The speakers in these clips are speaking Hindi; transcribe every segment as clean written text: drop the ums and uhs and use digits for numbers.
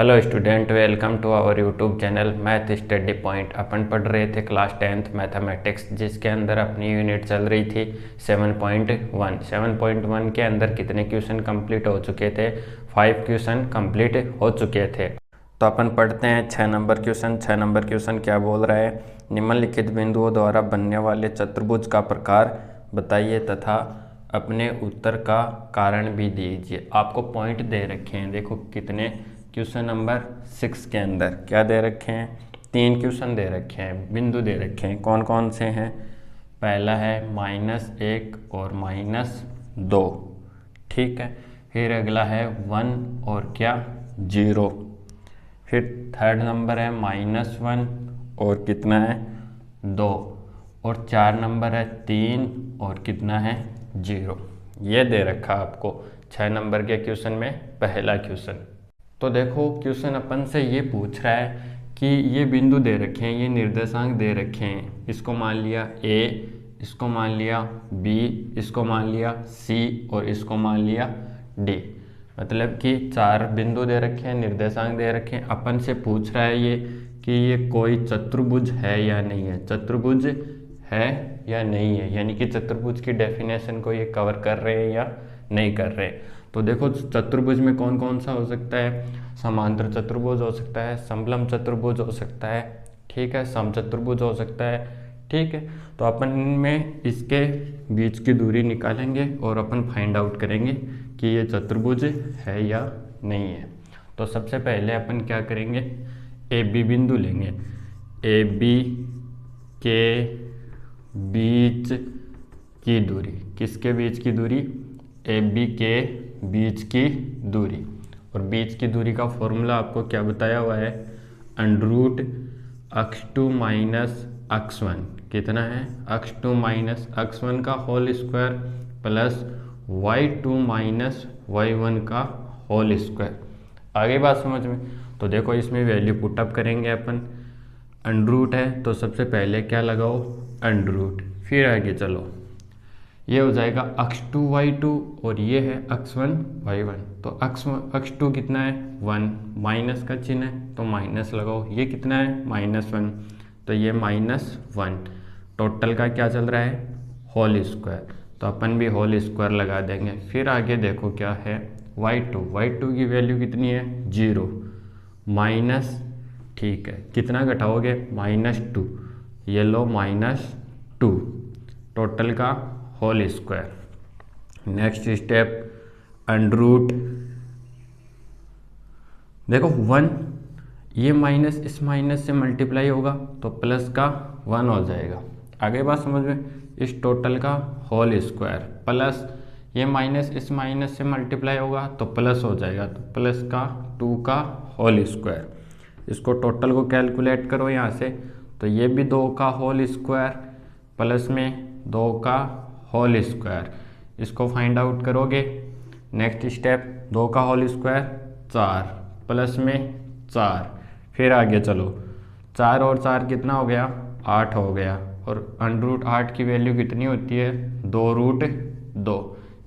Hello student, welcome to our YouTube channel math study point. अपन पढ़ रहे थे क्लास 10th मैथमेटिक्स, जिसके अंदर अपनी यूनिट चल रही थी 7.1। 7.1 के अंदर कितने क्वेश्चन कंप्लीट हो चुके थे? 5 क्वेश्चन कंप्लीट हो चुके थे। तो अपन पढ़ते हैं 6 नंबर क्वेश्चन। 6 नंबर क्वेश्चन क्या बोल रहा है? निम्नलिखित बिंदुओं द्वारा बनने वाले चतुर्भुज का प्रकार बताइए तथा अपने उत्तर का कारण भी दीजिए। आपको पॉइंट दे रखे हैं, देखो कितने। क्वेश्चन नंबर 6 के अंदर क्या दे रखे हैं? 3 क्वेश्चन दे रखे हैं, बिंदु दे रखे हैं। कौन कौन से हैं? पहला है -1 और -2, ठीक है। फिर अगला है 1 और क्या? 0। फिर थर्ड नंबर है -1 और कितना है? 2। और 4 नंबर है 3 और कितना है? 0। ये दे रखा आपको 6 नंबर के क्वेश्चन में पहला क्वेश्चन। तो देखो क्वेश्चन अपन से ये पूछ रहा है कि ये बिंदु दे रखे हैं, ये निर्देशांक दे रखे हैं। इसको मान लिया A, इसको मान लिया B, इसको मान लिया C और इसको मान लिया D। मतलब कि 4 बिंदु दे रखे हैं, निर्देशांक दे रखे हैं। अपन से पूछ रहा है ये कि ये कोई चतुर्भुज है या नहीं है, चतुर्भुज है या नहीं है, यानी कि चतुर्भुज की डेफिनेशन को ये कवर कर रहे हैं या नहीं कर रहे। तो देखो चतुर्भुज में कौन कौन सा हो सकता है? समांतर चतुर्भुज हो सकता है, समलंब चतुर्भुज हो सकता है, ठीक है, समचतुर्भुज हो सकता है, ठीक है। तो अपन में इसके बीच की दूरी निकालेंगे और अपन फाइंड आउट करेंगे कि ये चतुर्भुज है या नहीं है। तो सबसे पहले अपन क्या करेंगे? ए बी बिंदु लेंगे। ए बी के बीच की दूरी, किसके बीच की दूरी? ए बी के बीच की दूरी। और बीच की दूरी का फॉर्मूला आपको क्या बताया हुआ है? √ x2 - x1 कितना है? x2 - x1 का whole square plus y2 - y1 का होल स्क्वायर। आगे बात समझ में? तो देखो इसमें वैल्यू पुटअप करेंगे अपन। √ है तो सबसे पहले क्या लगाओ? √ फिर आगे चलो, ये हो जाएगा x2 y2 और ये है x1 y1। तो x2 कितना है? 1, माइनस का चिन्ह है तो माइनस लगाओ। ये कितना है? -1, तो ये -1। टोटल का क्या चल रहा है? होल स्क्वायर, तो अपन भी होल स्क्वायर लगा देंगे। फिर आगे देखो क्या है? y2 की वैल्यू कितनी है? 0 माइनस, ठीक है, कितना घटाओगे? -2, ये लो -2, टोटल का होल स्क्वायर। नेक्स्ट स्टेप √ देखो 1, ये माइनस इस माइनस से मल्टीप्लाई होगा तो प्लस का 1 हो जाएगा। आगे बात समझ में? इस टोटल का होल स्क्वायर प्लस ये माइनस इस माइनस से मल्टीप्लाई होगा तो प्लस हो जाएगा, तो प्लस का 2 का होल स्क्वायर। इसको टोटल को कैलकुलेट करो यहाँ से, तो ये भी 2 का होल स्क्वायर प्लस में 2 का होल स्क्वायर, इसको फाइंड आउट करोगे। नेक्स्ट स्टेप 2 का होल स्क्वायर 4 प्लस में 4। फिर आगे चलो, 4 और 4 कितना हो गया? 8 हो गया। और √8 की वैल्यू कितनी होती है? 2√2।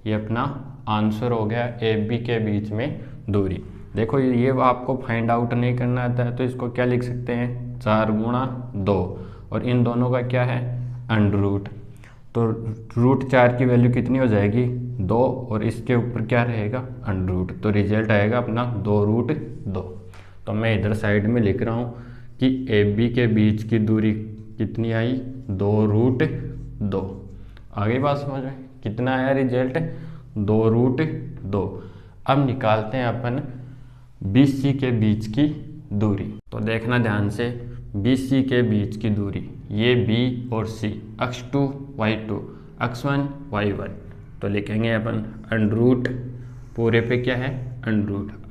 ये अपना आंसर हो गया ए बी के बीच में दूरी। देखो ये आपको फाइंड आउट नहीं करना आता है तो इसको क्या लिख सकते हैं? 4 × 2, और इन दोनों का क्या है? √ तो √4 की वैल्यू कितनी हो जाएगी? 2, और इसके ऊपर क्या रहेगा? √, तो रिजल्ट आएगा अपना 2√2। तो मैं इधर साइड में लिख रहा हूँ कि ए बी के बीच की दूरी कितनी आई? 2√2। आगे बात समझ में? कितना आया रिजल्ट? 2√2। अब निकालते हैं अपन BC के बीच की दूरी। तो देखना ध्यान से, BC के बीच की दूरी, ये B और C, x2 y2 x1 y1। तो लिखेंगे अपन √ पूरे पे क्या है? √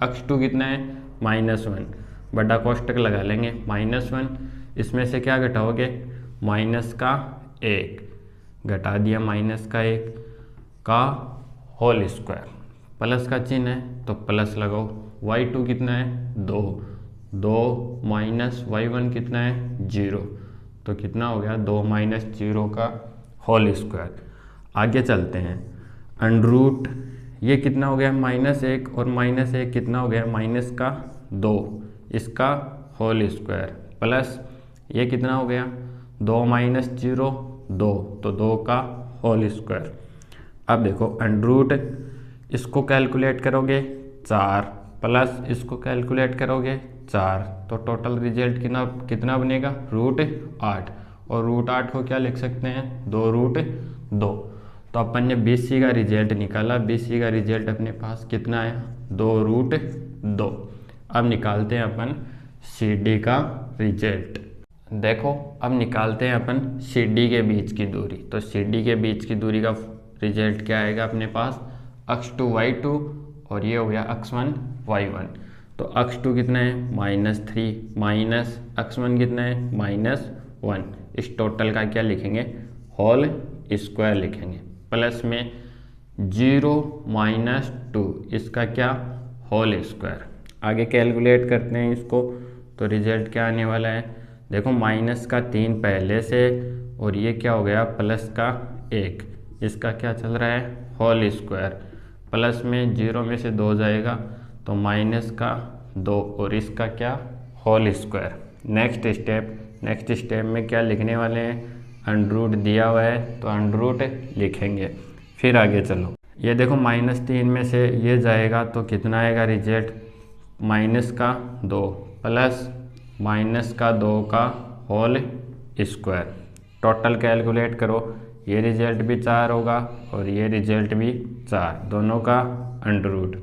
x2 कितना है? -1, बड़ा कोष्टक लगा लेंगे, -1, इसमें से क्या घटाओगे? माइनस का 1 घटा दिया, -1 का होल स्क्वायर, प्लस का चिन्ह है तो प्लस लगाओ। y2 कितना है? 2 माइनस y1 कितना है? 0, तो कितना हो गया? 2 - 0 का होल स्क्वायर। आगे चलते हैं, √ ये कितना हो गया? -1, और -1 कितना हो गया? माइनस का 2 इसका होल स्क्वायर प्लस ये कितना हो गया 2 माइनस 0 2 तो 2 का होल स्क्वायर। अब देखो अंडर इसको कैलकुलेट करोगे 4 प्लस इसको कैलकुलेट करोगे 4 तो टोटल रिजल्ट कितना कितना बनेगा √8 और √8 को क्या लिख सकते हैं 2√2। तो अपन ने BC का रिजल्ट निकाला, BC का रिजल्ट अपने पास कितना आया 2√2। अब निकालते हैं अपन CD का रिजल्ट। देखो अब निकालते हैं अपन CD के बीच की दूरी। तो CD के बीच की दूरी का रिजल्ट क्या आएगा अपने पास x2 y2 और ये हो गया x1 y1। तो x2 कितना है -3 माइनस x1 कितना है -1। इस टोटल का क्या लिखेंगे होल स्क्वायर लिखेंगे प्लस में 0 - 2 इसका क्या होल स्क्वायर। आगे कैलकुलेट करते हैं इसको तो रिजल्ट क्या आने वाला है देखो -3 पहले से और ये क्या हो गया +1 इसका क्या चल रहा है होल स्क्वायर प्लस में 0 में से 2 जाएगा तो -2 और इसका क्या होल स्क्वायर। नेक्स्ट स्टेप में क्या लिखने वाले हैं अंडर दिया हुआ है तो अंडर लिखेंगे। फिर आगे चलो ये देखो -3 में से ये जाएगा तो कितना आएगा रिजल्ट -2 प्लस -2 का होल स्क्वायर। टोटल कैलकुलेट करो ये रिजल्ट भी 4 होगा और ये रिजल्ट भी 4 दोनों का अंडर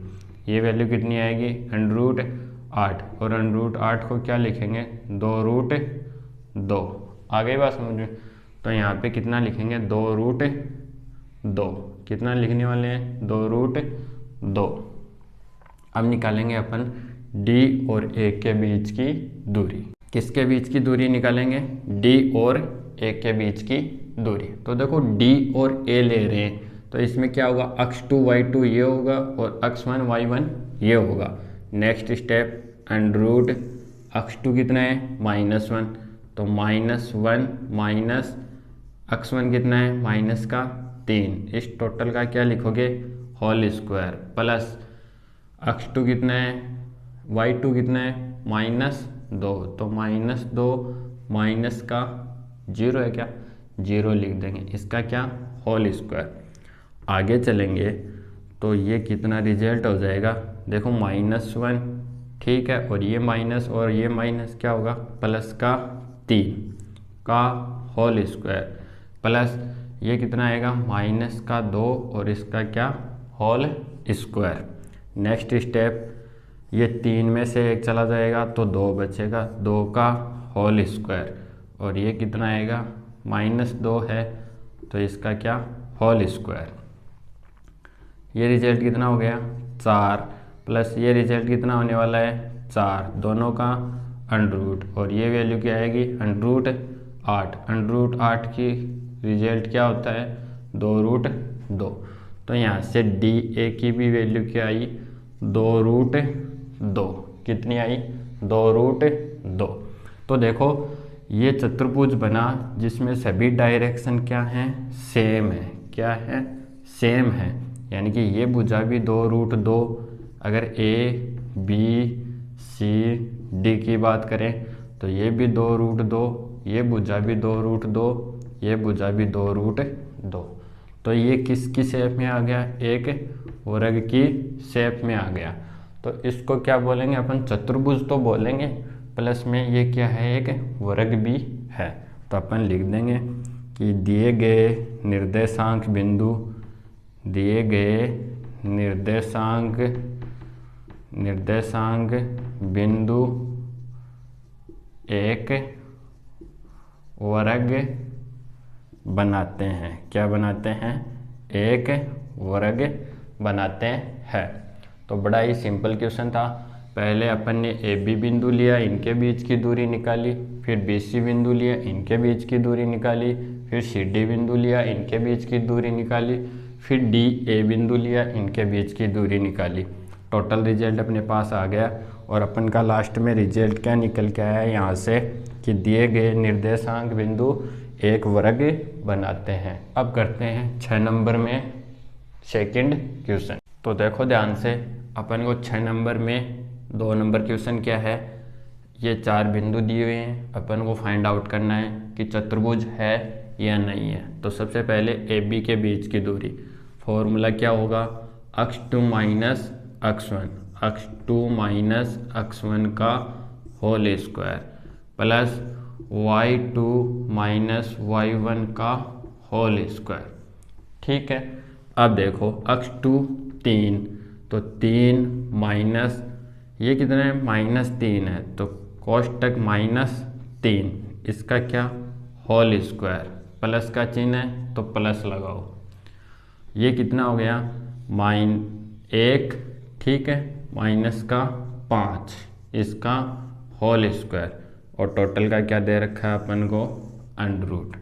ये वैल्यू कितनी आएगी √8 और √8 को क्या लिखेंगे 2√2। आगे बात समझ तो यहाँ पे कितना लिखेंगे 2√2 कितना लिखने वाले हैं 2√2। अब निकालेंगे अपन D और A के बीच की दूरी। किसके बीच की दूरी निकालेंगे D और A के बीच की दूरी। तो देखो D और A ले रहे हैं तो इसमें क्या होगा x2 y2 ये होगा और x1 y1 ये होगा। नेक्स्ट स्टेप अंडर x2 कितना है -1 तो -1 माइनस x1 कितना है -3 इस टोटल का क्या लिखोगे होल स्क्वायर प्लस x2 कितना है y2 कितना है -2 तो -2 माइनस का 0 है क्या 0 लिख देंगे इसका क्या होल स्क्वायर। आगे चलेंगे तो ये कितना रिजल्ट हो जाएगा देखो -1 ठीक है और ये माइनस क्या होगा +3 का होल स्क्वायर प्लस ये कितना आएगा -2 और इसका क्या होल स्क्वायर। नेक्स्ट स्टेप ये 3 में से 1 चला जाएगा तो 2 बचेगा 2 का होल स्क्वायर और ये कितना आएगा -2 है तो इसका क्या होल स्क्वायर। ये रिजल्ट कितना हो गया 4 प्लस ये रिजल्ट कितना होने वाला है 4 दोनों का अंडर और ये वैल्यू क्या आएगी √8 की रिजल्ट क्या होता है 2√2। तो यहाँ से DA की भी वैल्यू क्या आई 2√2 कितनी आई 2√2। तो देखो ये चतुर्भुज बना जिसमें सभी डायरेक्शन क्या हैं सेम है क्या है सेम है यानी कि ये भुजा भी 2√2 अगर A B C D की बात करें तो ये भी 2√2 ये भुजा भी 2√2 ये भुजा भी 2√2। तो ये किसकी शेप में आ गया एक वर्ग की शेप में आ गया तो इसको क्या बोलेंगे अपन चतुर्भुज तो बोलेंगे प्लस में ये क्या है एक वर्ग भी है। तो अपन लिख देंगे कि दिए गए निर्देशांक बिंदु एक वर्ग बनाते हैं क्या बनाते हैं एक वर्ग बनाते हैं। तो बड़ा ही सिंपल क्वेश्चन था। पहले अपन ने AB बिंदु लिया इनके बीच की दूरी निकाली, फिर BC बिंदु लिया इनके बीच की दूरी निकाली, फिर CD बिंदु लिया इनके बीच की दूरी निकाली, फिर DA बिंदु लिया इनके बीच की दूरी निकाली। टोटल रिजल्ट अपने पास आ गया और अपन का लास्ट में रिजल्ट क्या निकल के आया यहाँ से कि दिए गए निर्देशांक बिंदु एक वर्ग बनाते हैं। अब करते हैं 6 नंबर में सेकंड क्वेश्चन। तो देखो ध्यान से अपन को 6 नंबर में 2 नंबर क्वेश्चन क्या है, ये 4 बिंदु दिए हुए हैं, अपन को फाइंड आउट करना है कि चतुर्भुज है या नहीं है। तो सबसे पहले ए बी के बीच की दूरी, फॉर्मूला क्या होगा, x2 minus x1, x2 minus x1 का whole square plus y2 minus y1 का होल स्क्वायर। ठीक है, अब देखो x2 3, तो 3 माइनस ये कितना है, -3 है, तो कोष्टक -3, इसका क्या होल स्क्वायर, प्लस का चिन्ह है तो प्लस लगाओ, ये कितना हो गया -1, ठीक है, माइनस का 5, इसका होल स्क्वायर, और टोटल का क्या दे रखा है अपन को, अंडर।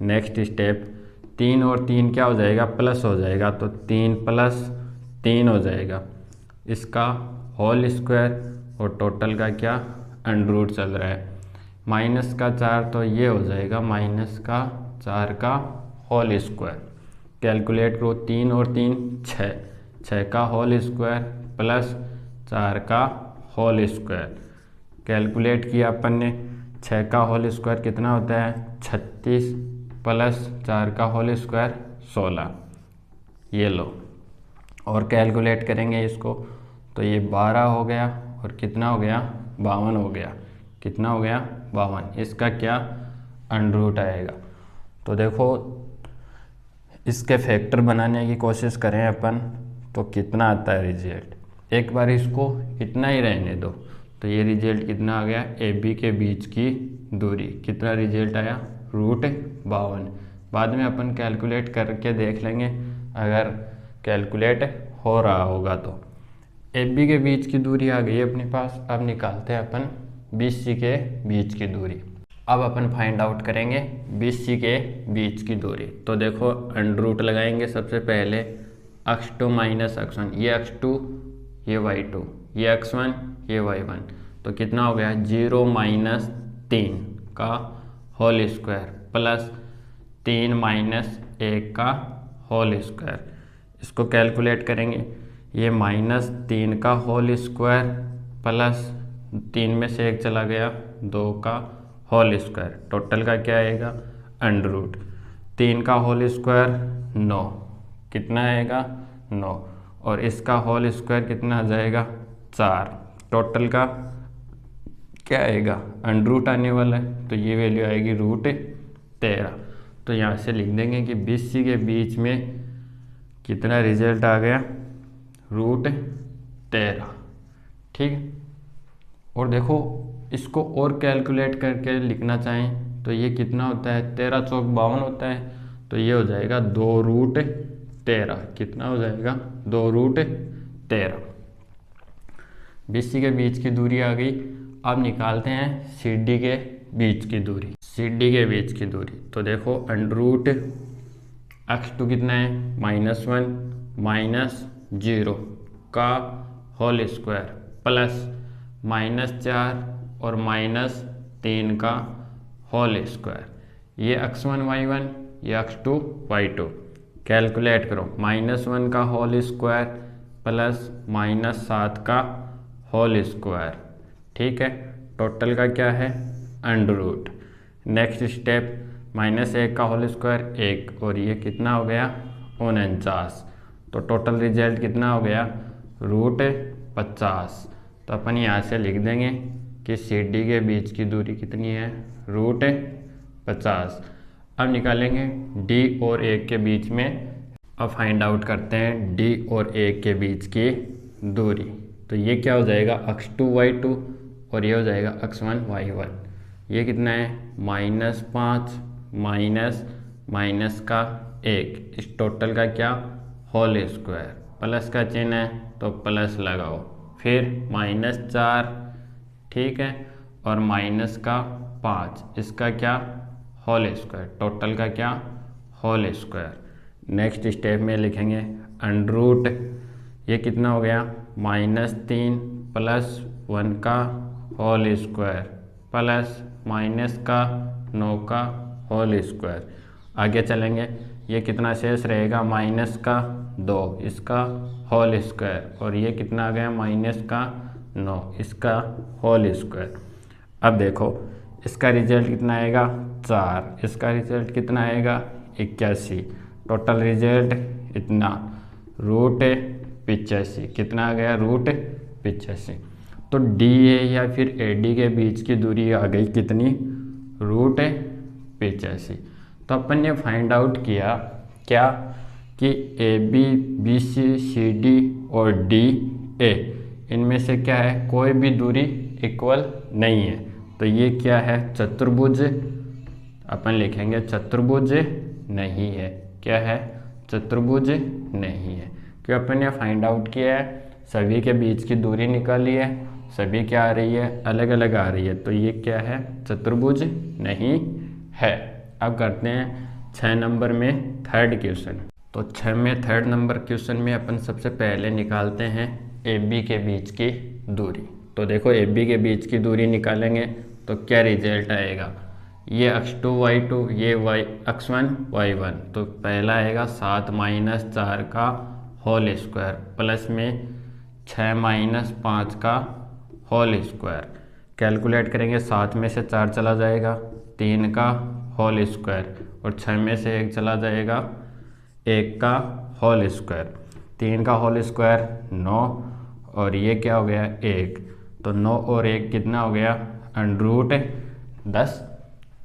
नेक्स्ट स्टेप, 3 और 3 क्या हो जाएगा, प्लस हो जाएगा, तो 3 प्लस 3 हो जाएगा, इसका होल स्क्वायर, और टोटल का क्या अंडर चल रहा है, माइनस का 4, तो ये हो जाएगा -4 का होल स्क्वायर। कैलकुलेट करो, 3 और 3 6, 6 का होल स्क्वायर प्लस 4 का होल स्क्वायर। कैलकुलेट किया अपन ने, 6 का होल स्क्वायर कितना होता है 36, प्लस 4 का होल स्क्वायर 16, ये लो, और कैलकुलेट करेंगे इसको, तो ये 12 हो गया, और कितना हो गया 52 हो गया, कितना हो गया 52, इसका क्या अंडर आएगा। तो देखो इसके फैक्टर बनाने की कोशिश करें अपन, तो कितना आता है रिजल्ट, एक बार इसको इतना ही रहने दो, तो ये रिजल्ट कितना आ गया, ए बी के बीच की दूरी, कितना रिजल्ट आया √52। बाद में अपन कैलकुलेट करके देख लेंगे, अगर कैलकुलेट हो रहा होगा तो। ए बी के बीच की दूरी आ गई अपने पास, अब निकालते हैं अपन बी सी के बीच की दूरी। अब अपन फाइंड आउट करेंगे बी सी के बीच की दूरी। तो देखो अंडर लगाएंगे सबसे पहले, x2 माइनस x1, ये x2 ये y2, ये x1 ये y1, तो कितना हो गया 0 माइनस 3 का होल स्क्वायर प्लस 3 माइनस 1 का होल स्क्वायर। इसको कैलकुलेट करेंगे, ये -3 का होल स्क्वायर प्लस 3 में से 1 चला गया 2 का होल स्क्वायर, टोटल का क्या आएगा अंडर। 3 का होल स्क्वायर 9, कितना आएगा 9, और इसका होल स्क्वायर कितना आ जाएगा 4, टोटल का क्या आएगा अंडर आने वाला है, तो ये वैल्यू आएगी √13। तो यहाँ से लिख देंगे कि बी सी के बीच में कितना रिजल्ट आ गया √13, ठीक है। और देखो इसको और कैलकुलेट करके लिखना चाहें तो ये कितना होता है, 13 चौक 52 होता है, तो ये हो जाएगा 2√13, कितना हो जाएगा 2√13। बी सी के बीच की दूरी आ गई। अब निकालते हैं सी डी के बीच की दूरी। सी डी के बीच की दूरी, तो देखो अंडर x2 कितना है -1 -0 का होल स्क्वायर प्लस -4 और -3 का होल स्क्वायर, ये x1 y1 ये x2 y2। कैलकुलेट करो, -1 का होल स्क्वायर प्लस -7 का होल स्क्वायर, ठीक है, टोटल का क्या है अंडर। नेक्स्ट स्टेप, -1 का होल स्क्वायर 1, और ये कितना हो गया 49, तो टोटल रिजल्ट कितना हो गया √50। तो अपन यहाँ से लिख देंगे कि सी डी के बीच की दूरी कितनी है √50। अब निकालेंगे डी और ए के बीच में। अब फाइंड आउट करते हैं डी और ए के बीच की दूरी। तो ये क्या हो जाएगा x2 y2, और ये हो जाएगा x1 y1। ये कितना है -5 माइनस का 1, इस टोटल का क्या होल स्क्वायर, प्लस का चिन्ह है तो प्लस लगाओ, फिर -4, ठीक है, और माइनस का 5, इसका क्या होल स्क्वायर, टोटल का क्या होल स्क्वायर। नेक्स्ट स्टेप में लिखेंगे अंडर, ये कितना हो गया -3 प्लस 1 का होल स्क्वायर प्लस माइनस का 9 का होल स्क्वायर। आगे चलेंगे, ये कितना शेष रहेगा -2, इसका होल स्क्वायर, और ये कितना आ गया -9 9, इसका होल स्क्वायर। अब देखो इसका रिजल्ट कितना आएगा 4, इसका रिजल्ट कितना आएगा 81, टोटल रिजल्ट इतना √85, कितना आ गया √85। तो DA या फिर AD के बीच की दूरी आ गई कितनी √85। तो अपन ने फाइंड आउट किया क्या कि AB BC CD और DA इनमें से क्या है कोई भी दूरी इक्वल नहीं है। तो ये क्या है चतुर्भुज, अपन लिखेंगे चतुर्भुज नहीं है। क्या है चतुर्भुज नहीं है, क्यों अपन ने फाइंड आउट किया है, सभी के बीच की दूरी निकाली है, सभी क्या आ रही है अलग अलग आ रही है। तो ये क्या है चतुर्भुज नहीं है। अब करते हैं 6 नंबर में थर्ड क्वेश्चन। तो 6 में थर्ड नंबर क्वेश्चन में अपन सबसे पहले निकालते हैं AB के बीच की दूरी। तो देखो AB के बीच की दूरी निकालेंगे तो क्या रिजल्ट आएगा, ये x2 y2 ये x1 y1। तो पहला आएगा 7 - 4 का होल स्क्वायर प्लस में 6 - 5 का होल स्क्वायर। कैलकुलेट करेंगे 7 में से 4 चला जाएगा 3 का होल स्क्वायर और 6 में से 1 चला जाएगा 1 का होल स्क्वायर। 3 का होल स्क्वायर 9 और ये क्या हो गया 1। तो 9 और 1 कितना हो गया √10।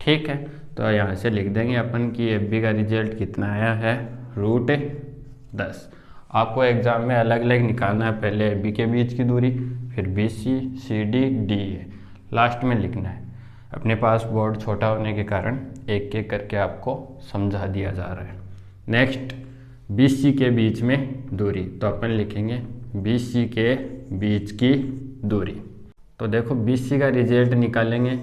ठीक है, तो यहाँ से लिख देंगे अपन कि AB का रिजल्ट कितना आया है √10। आपको एग्जाम में अलग अलग निकालना है, पहले AB के बीच की दूरी, फिर BC CD DA, लास्ट में लिखना है। अपने पास बोर्ड छोटा होने के कारण एक एक करके आपको समझा दिया जा रहा है। नेक्स्ट BC के बीच में दूरी, तो अपन लिखेंगे BC के बीच की दूरी। तो देखो BC का रिजल्ट निकालेंगे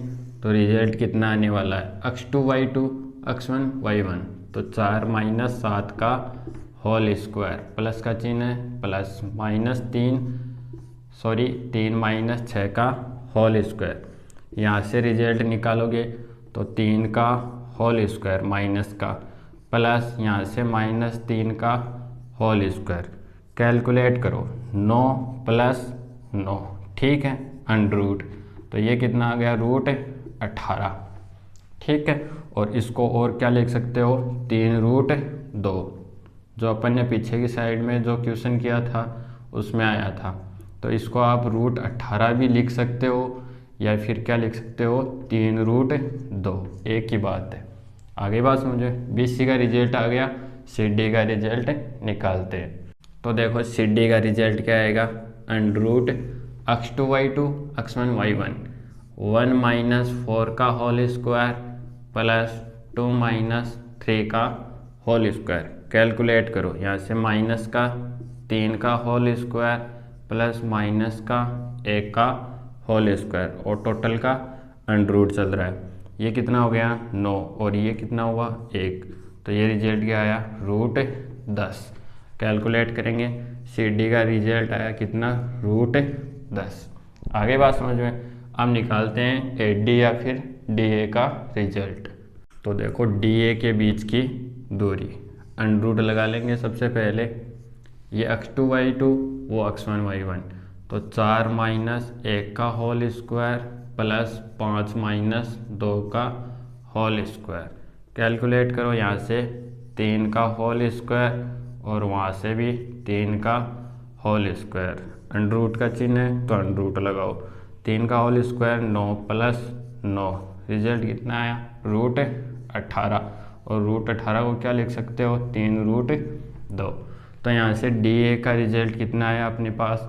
तो रिजल्ट कितना आने वाला है x2 y2 x1 y1। तो 4 - 7 का होल स्क्वायर, प्लस का चिन्ह है प्लस, -3 3 - 6 का होल स्क्वायर। यहाँ से रिजल्ट निकालोगे तो 3 का होल स्क्वायर माइनस का प्लस यहाँ से -3 का होल स्क्वायर। कैलकुलेट करो 9 + 9, ठीक है, √। तो ये कितना आ गया √18। ठीक है, और इसको और क्या लिख सकते हो 3√2, जो अपन ने पीछे की साइड में जो क्वेश्चन किया था उसमें आया था। तो इसको आप √18 भी लिख सकते हो या फिर क्या लिख सकते हो 3√2, एक ही बात है। आगे बात समझो। BC का रिजल्ट आ गया, CD का रिजल्ट निकालते हैं। तो देखो CD का रिजल्ट क्या आएगा x2 y2 x1 y1, 1 - 4 का होल स्क्वायर प्लस 2 - 3 का होल स्क्वायर। कैलकुलेट करो, यहाँ से माइनस का 3 का होल स्क्वायर प्लस माइनस का 1 का होल स्क्वायर और टोटल का √, चल रहा है। ये कितना हो गया 9 और ये कितना हुआ 1। तो ये रिजल्ट क्या आया √10। कैलकुलेट करेंगे CD का रिजल्ट आया कितना √10। आगे बात समझ में। अब निकालते हैं AD या फिर DA का रिजल्ट। तो देखो DA के बीच की दूरी, √, लगा लेंगे सबसे पहले। ये x2 y2 वो x1 y1। तो 4 - 1 का होल स्क्वायर प्लस 5 - 2 का होल स्क्वायर। कैलकुलेट करो, यहाँ से 3 का होल स्क्वायर और वहाँ से भी 3 का होल स्क्वायर। √, का चिन्ह है तो √, लगाओ। 3 का होल स्क्वायर 9 + 9, रिजल्ट कितना आया √18। और √18 को क्या लिख सकते हो 3√2। तो यहाँ से DA का रिजल्ट कितना आया अपने पास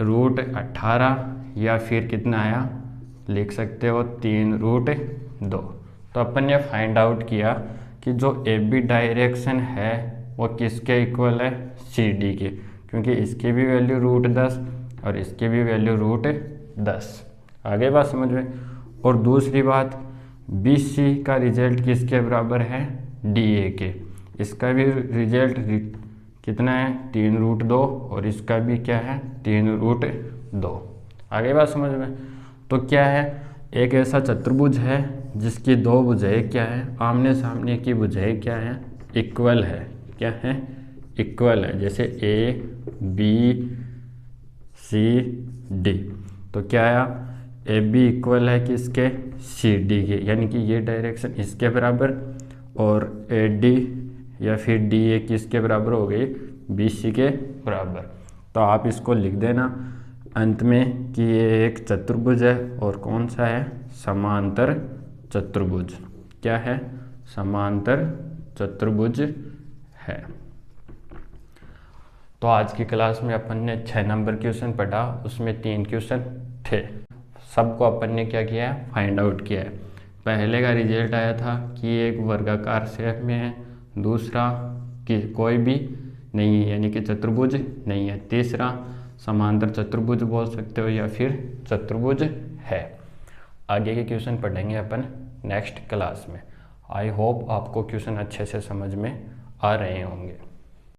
√18 या फिर कितना आया लिख सकते हो 3√2। तो अपन ने फाइंड आउट किया कि जो AB डायरेक्शन है वो किसके इक्वल है CD के, क्योंकि इसकी भी वैल्यू √10 और इसकी भी वैल्यू √10। आगे बात समझ में। और दूसरी बात BC का रिजल्ट किसके बराबर है DA के, इसका भी रिजल्ट कितना है 3√2 और इसका भी क्या है 3√2। आगे बात समझ में। तो क्या है, एक ऐसा चतुर्भुज है जिसकी दो भुजाएं क्या है आमने सामने की भुजाएं क्या है इक्वल है। क्या है इक्वल है, जैसे A B C डी। तो क्या आया, ए बी इक्वल है किसके, सी डी के, यानी कि ये डायरेक्शन इसके बराबर, और ए डी या फिर डी ए किसके बराबर हो गई, बी सी के बराबर। तो आप इसको लिख देना अंत में कि ये एक चतुर्भुज है, और कौन सा है, समांतर चतुर्भुज। क्या है, समांतर चतुर्भुज है। तो आज की क्लास में अपन ने 6 नंबर क्वेश्चन पढ़ा, उसमें 3 क्वेश्चन थे, सबको अपन ने क्या किया है, फाइंड आउट किया है। पहले का रिजल्ट आया था कि एक वर्गाकार शेप में है, दूसरा कि कोई भी नहीं है यानी कि चतुर्भुज नहीं है, तीसरा समांतर चतुर्भुज बोल सकते हो या फिर चतुर्भुज है। आगे के क्वेश्चन पढ़ेंगे अपन नेक्स्ट क्लास में। आई होप आपको क्वेश्चन अच्छे से समझ में आ रहे होंगे।